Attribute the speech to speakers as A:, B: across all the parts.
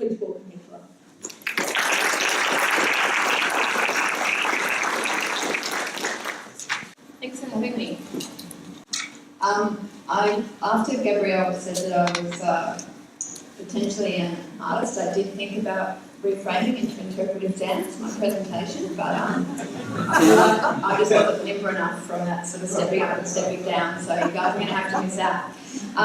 A: Please welcome Nicola.
B: Thanks for having me. After Gabrielle said that I was potentially an artist, I did think about reframing into interpretive dance my presentation, but I just wasn't nimble enough from that sort of stepping up and stepping down, so you guys are going to have to miss out.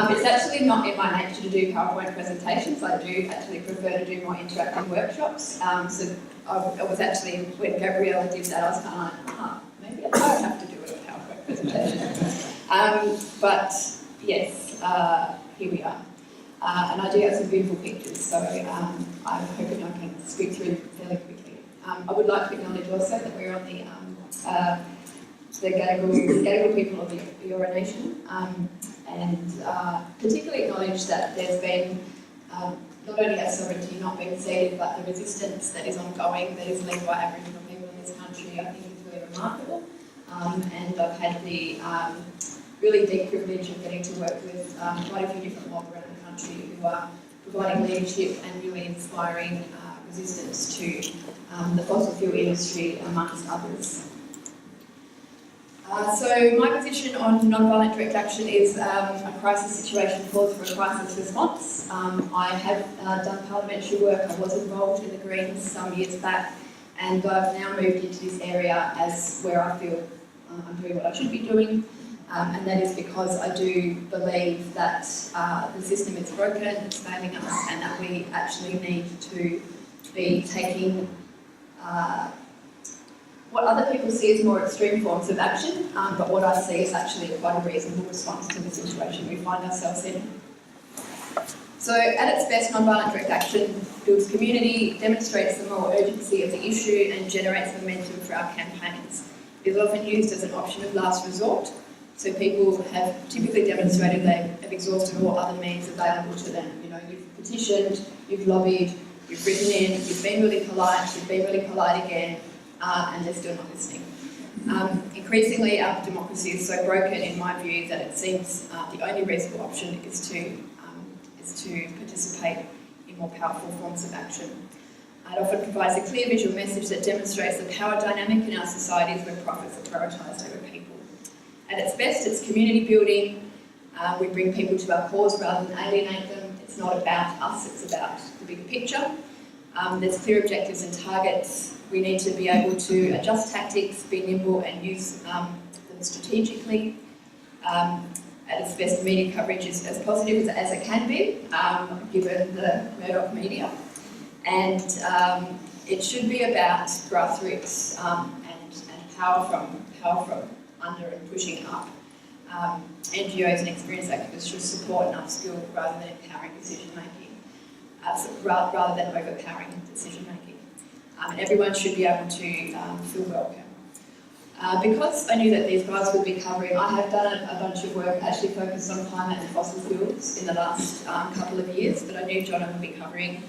B: It's actually not in my nature to do PowerPoint presentations. I do actually prefer to do more interactive workshops. So I was actually, when Gabriella did that, I was kind of like, maybe I don't have to do a PowerPoint presentation. But yes, here we are. And I do have some beautiful pictures, so I'm hoping I can speak through fairly quickly. I would like to acknowledge also that we're on the Gadigal people of the Eora Nation, and particularly acknowledge that there's been not only our sovereignty not being ceded, but the resistance that is ongoing, that is led by Aboriginal people in this country, I think is really remarkable. And I've had the really deep privilege of getting to work with quite a few different mob around the country who are providing leadership and really inspiring resistance to the fossil fuel industry, amongst others. So my position on non-violent direct action is a crisis situation calls for a crisis response. I have done parliamentary work. I was involved in the Greens some years back, and I've now moved into this area as where I feel I'm doing what I should be doing. And that is because I do believe that the system is broken, it's failing us, and that we actually need to be taking what other people see as more extreme forms of action, but what I see is actually quite a reasonable response to the situation we find ourselves in. So at its best, non-violent direct action builds community, demonstrates the moral urgency of the issue, and generates momentum for our campaigns. It is often used as an option of last resort. So people have typically demonstrated they have exhausted all other means available to them. You know, you've petitioned, you've lobbied, you've written in, you've been really polite again, and they're still not listening. Increasingly, our democracy is so broken, in my view, that it seems the only reasonable option is to participate in more powerful forms of action. It often provides a clear visual message that demonstrates the power dynamic in our societies where profits are prioritised over people. At its best, it's community building. We bring people to our cause rather than alienate them. It's not about us, it's about the bigger picture. There's clear objectives and targets. We need to be able to adjust tactics, be nimble and use them strategically. At its best, media coverage is as positive as it can be, given the Murdoch media. And it should be about grassroots and power from under and pushing up. NGOs and experienced activists should support and upskill rather than empowering decision making, rather than overpowering decision making. And everyone should be able to feel welcome. Because I knew that these guys would be covering, I have done a bunch of work actually focused on climate and fossil fuels in the last couple of years, but I knew John would be covering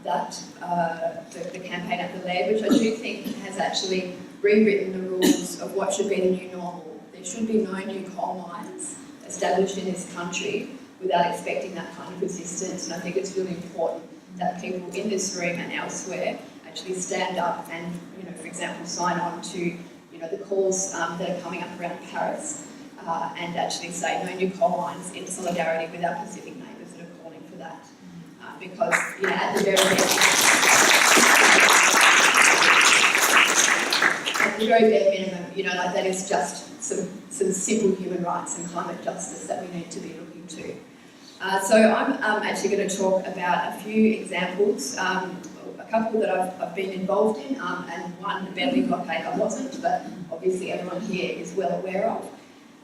B: the campaign at the Lab, which I do think has actually rewritten the rules of what should be the new normal. There should be no new coal mines established in this country without expecting that kind of resistance, and I think it's really important that people in this room and elsewhere actually stand up and, you know, for example, sign on to, you know, the calls that are coming up around Paris, and actually say no new coal mines in solidarity with our Pacific neighbours that are calling for that. Because, you know, at the very bare minimum, you know, like that is just some simple human rights and climate justice that we need to be looking to. So I'm actually going to talk about a few examples, a couple that I've been involved in, and one, the Bentley blockade, I wasn't, but obviously everyone here is well aware of.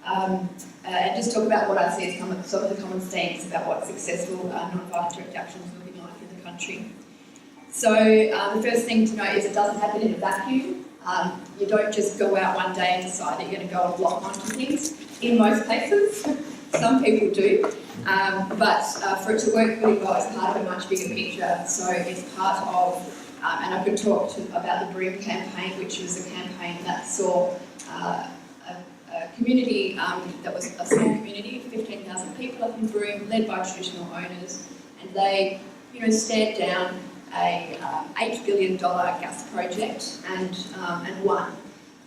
B: And just talk about what I see as some of the common themes about what successful non-violent direct action is looking like in the country. So the first thing to note is it doesn't happen in a vacuum. You don't just go out one day and decide that you're going to go and block onto things. In most cases, some people do, but for it to work really well, it's part of a much bigger picture. So it's part of, and I could talk about the Broom campaign, which was a campaign that saw a community that was a small community, 15,000 people up in Broome, led by traditional owners, and they stared down a $8 billion gas project and won.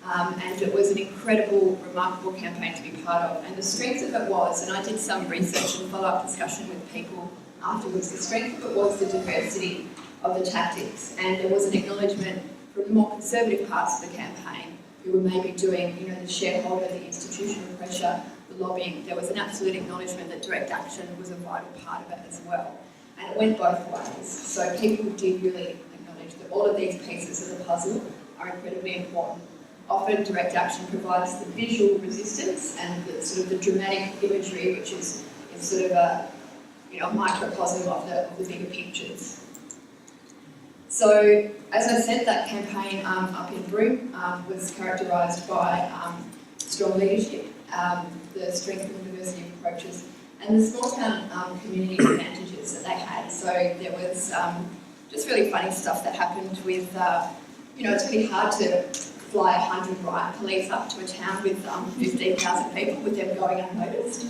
B: And it was an incredible, remarkable campaign to be part of. And the strength of it was, and I did some research and follow-up discussion with people afterwards, the strength of it was the diversity of the tactics. And there was an acknowledgement from the more conservative parts of the campaign who were maybe doing, the shareholder, the institutional pressure, the lobbying. There was an absolute acknowledgement that direct action was a vital part of it as well. And it went both ways. So people did really acknowledge that all of these pieces of the puzzle are incredibly important. Often direct action provides the visual resistance and the sort of the dramatic imagery, which is sort of a microcosm of the bigger pictures. So, as I said, that campaign up in Broome was characterised by strong leadership, the strength and diversity of approaches, and the small town community advantages that they had. So there was just really funny stuff that happened with, it's really hard to fly 100 riot police up to a town with 15,000 people with them going unnoticed.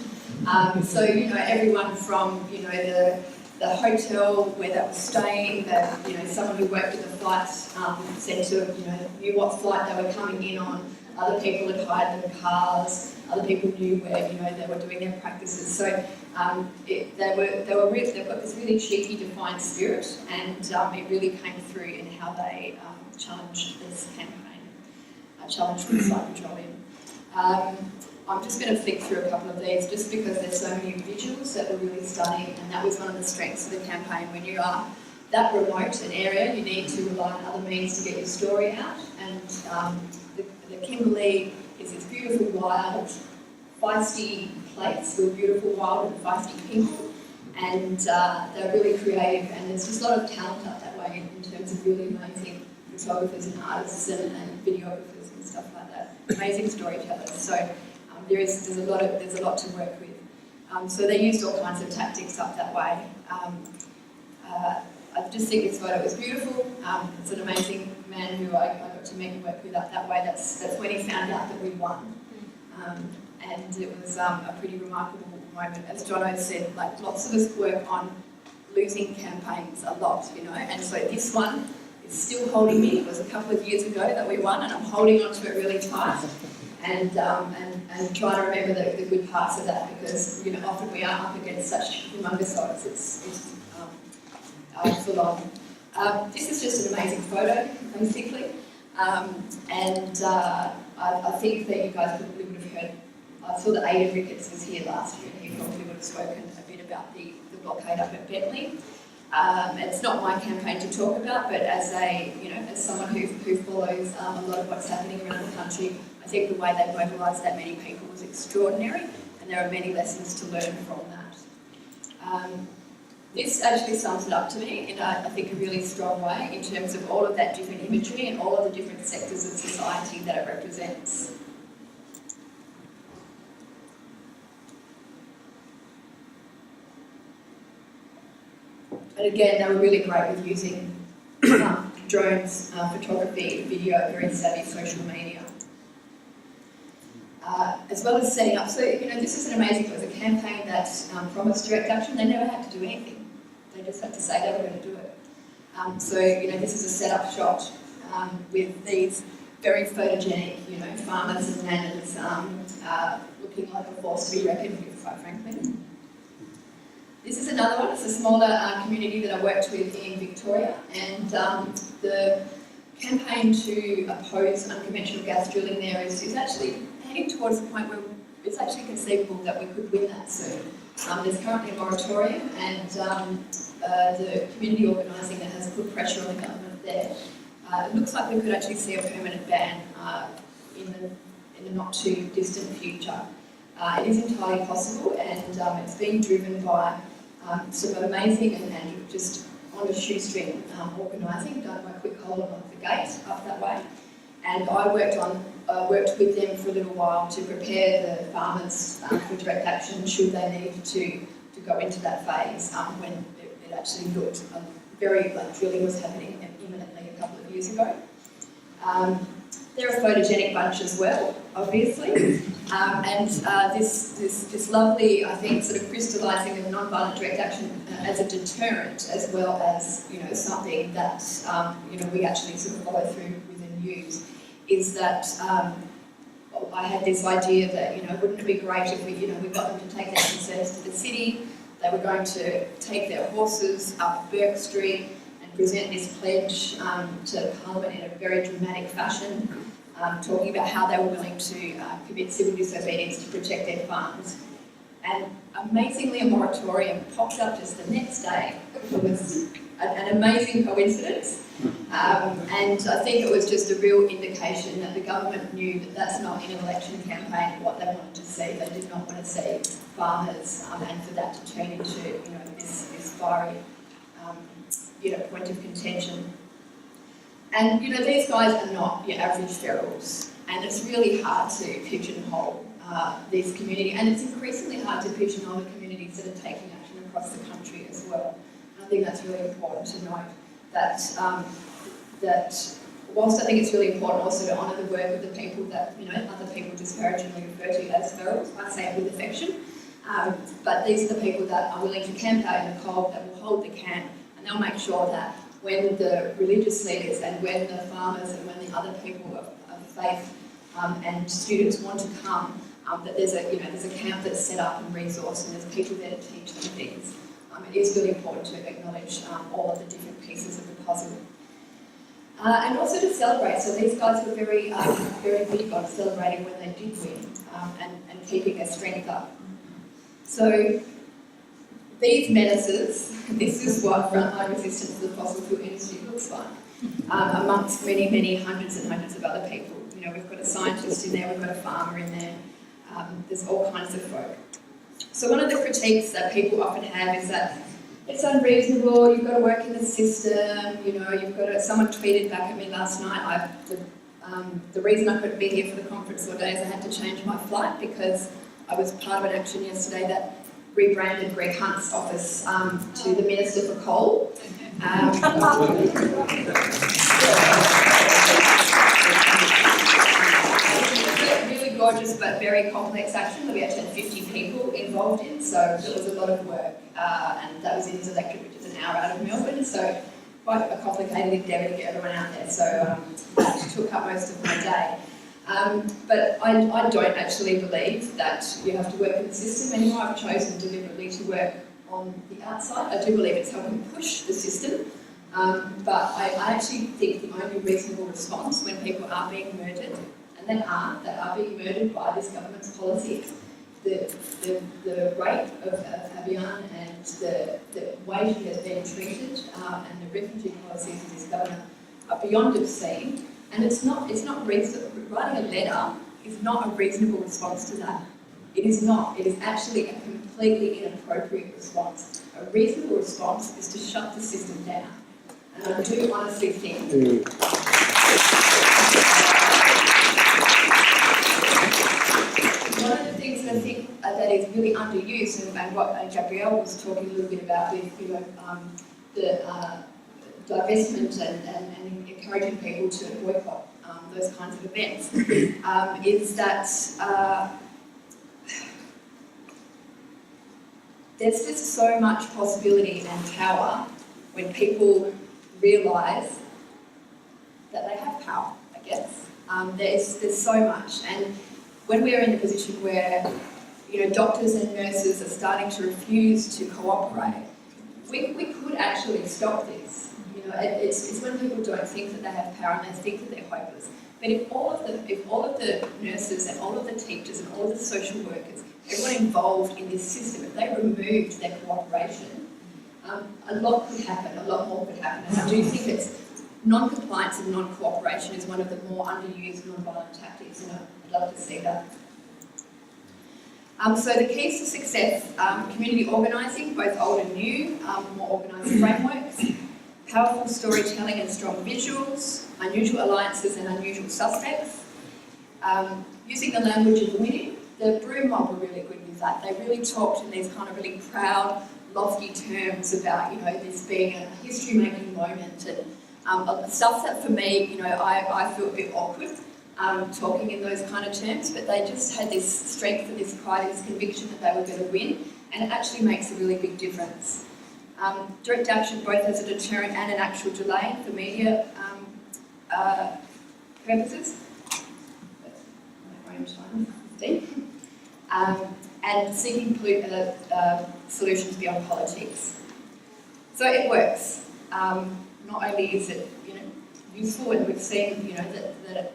B: So, everyone from, the hotel where they were staying, someone who worked at the flight centre, knew what flight they were coming in on. Other people had hired them cars. Other people knew where, they were doing their practices. So they've got this really cheeky, defiant spirit, and it really came through in how they challenged this campaign, challenged the site petroleum. I'm just going to flick through a couple of these just because there's so many visuals that were really stunning, and that was one of the strengths of the campaign. When you are that remote an area, you need to rely on other means to get your story out, and the Kimberley is this beautiful, wild, feisty place with beautiful, wild and feisty people, and they're really creative, and there's just a lot of talent up that way in terms of really amazing photographers and artists and videographers and stuff like that. Amazing storytellers. So there's a lot to work with. So they used all kinds of tactics up that way. I just think this photo was beautiful. It's an amazing man who I got to meet and work with up that way. That's when he found out that we won. And it was a pretty remarkable moment. As Jono said, lots of us work on losing campaigns a lot, and so this one is still holding me. It was a couple of years ago that we won, and I'm holding on to it really tight. And try to remember the good parts of that, because often we are up against such humongous odds. It's full on. This is just an amazing photo, basically, and I think that you guys probably would have heard. I saw that Aidan Ricketts was here last year, and he probably would have spoken a bit about the blockade up at Bentley. It's not my campaign to talk about, but as someone who follows a lot of what's happening around the country, I think the way they mobilised that many people was extraordinary, and there are many lessons to learn from that. This actually sums it up to me in, I think, a really strong way in terms of all of that different imagery and all of the different sectors of society that it represents. And again, they were really great with using drones, photography, video, very savvy social media. As well as setting up, so this is an amazing, it was a campaign that promised direct action. They never had to do anything. They just had to say they were going to do it. So this is a set-up shot with these very photogenic, farmers and manners looking like a force to be reckoned with, quite frankly. This is another one. It's a smaller community that I worked with in Victoria, and the campaign to oppose unconventional gas drilling there is actually heading towards the point where it's actually conceivable that we could win that soon. There's currently a moratorium, and the community organising that has put pressure on the government there. It looks like we could actually see a permanent ban in the not too distant future. It is entirely possible, and it's being driven by some amazing and just on a shoestring organising done by Quick Hole off the gate up that way. And I worked with them for a little while to prepare the farmers for direct action should they need to go into that phase when it actually looked very like drilling was happening imminently a couple of years ago. They're a photogenic bunch as well, obviously, and this lovely, I think, sort of crystallising of non-violent direct action as a deterrent, as well as, you know, something that, you know, we actually sort of follow through with and use, is that I had this idea that, you know, wouldn't it be great if we, you know, we got them to take their concerns to the city. They were going to take their horses up Burke Street and present this pledge to Parliament in a very dramatic fashion, talking about how they were willing to commit civil disobedience to protect their farms. And amazingly, a moratorium popped up just the next day. It was an amazing coincidence. And I think it was just a real indication that the government knew that that's not in an election campaign what they wanted to see. They did not want to see farmers and for that to turn into, you know, this fiery, you know, point of contention. And, you know, these guys are not your average ferals, and it's really hard to pigeonhole this community, and it's increasingly hard to pigeonhole the communities that are taking action across the country as well. And I think that's really important to note that that whilst I think it's really important also to honour the work of the people that, you know, other people disparagingly refer to as ferals, I say it with affection, but these are the people that are willing to camp out in the cold, that will hold the camp, and they'll make sure that when the religious leaders and when the farmers and when the other people of faith and students want to come, that there's a, you know, there's a camp that's set up and resourced, and there's people there to teach them things. It is really important to acknowledge all of the different pieces of the puzzle. And also to celebrate. So these guys were very, very big on celebrating when they did win and keeping their strength up. So these menaces, this is what frontline resistance to the fossil fuel industry looks like, amongst many, many hundreds and hundreds of other people. You know, we've got a scientist in there, we've got a farmer in there, there's all kinds of folk. So one of the critiques that people often have is that it's unreasonable, you've got to work in the system, you know, you've got to, someone tweeted back at me last night, the reason I couldn't be here for the conference all day is I had to change my flight because I was part of an action yesterday that rebranded Greg Hunt's office to the Minister for Coal. Really gorgeous but very complex action that we actually had 50 people involved in, so it was a lot of work, and that was in his electorate, which is an hour out of Melbourne, so quite a complicated endeavour to get everyone out there, so that took up most of my day. But I don't actually believe that you have to work in the system anymore. I've chosen deliberately to work on the outside. I do believe it's helping push the system, but I actually think the only reasonable response when people are being murdered, and they are being murdered by this government's policy, the rate of Abiyan and the way she has been treated and the refugee policies of this government are beyond obscene. And it's not reasonable. Writing a letter is not a reasonable response to that. It is not. It is actually a completely inappropriate response. A reasonable response is to shut the system down. And I do honestly think one of the things that I think that is really underused, and what Gabrielle was talking a little bit about with, you know, the divestment and encouraging people to boycott those kinds of events, is that there's just so much possibility and power when people realise that they have power, I guess. There's so much, and when we're in a position where, you know, doctors and nurses are starting to refuse to cooperate, we could actually stop this. You know, it's when people don't think that they have power and they think that they're hopeless. But if all of the nurses and all of the teachers and all of the social workers, everyone involved in this system, if they removed their cooperation, a lot could happen, a lot more could happen. And I do think it's non-compliance and non-cooperation is one of the more underused non-violent tactics, and I'd love to see that. So the keys to success, community organising, both old and new, more organised frameworks, powerful storytelling and strong visuals, unusual alliances and unusual suspects, using the language of winning. The Broom Mob were really good with that. They really talked in these kind of really proud, lofty terms about, you know, this being a history-making moment, and Stuff that for me, you know, I feel a bit awkward talking in those kind of terms, but they just had this strength and this pride and this conviction that they were going to win, and it actually makes a really big difference. Direct action both as a deterrent and an actual delay for media purposes. And seeking solutions beyond politics. So it works. Not only is it, you know, useful, and we've seen, you know, that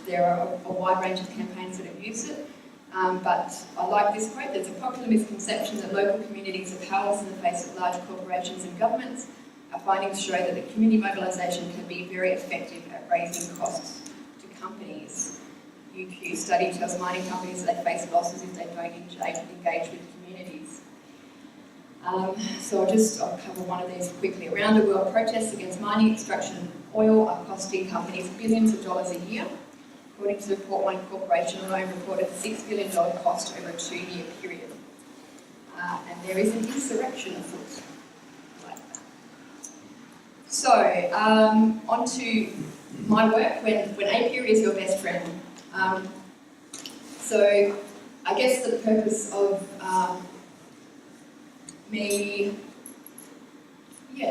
B: there are a wide range of campaigns that have used it. But I like this quote: there's a popular misconception that local communities are powerless in the face of large corporations and governments. Our findings show that the community mobilisation can be very effective at raising costs to companies. UQ study tells mining companies that they face losses if they don't engage with communities. So I'll cover one of these quickly. Around the world, protests against mining, extraction and oil are costing companies billions of dollars a year. According to the report, one corporation alone reported a $6 billion cost over a 2-year period. And there is an insurrection afoot. Like that. So, on to my work, when apiary is your best friend. So, I guess the purpose of me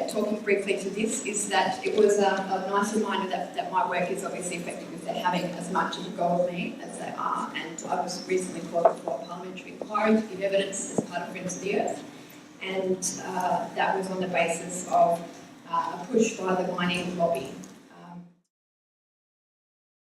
B: talking briefly to this is that it was a nice reminder that my work is obviously effective if they're having as much of a go of me as they are, and I was recently called before a parliamentary inquiry to give evidence as part of Friends of the Earth, and that was on the basis of a push by the mining lobby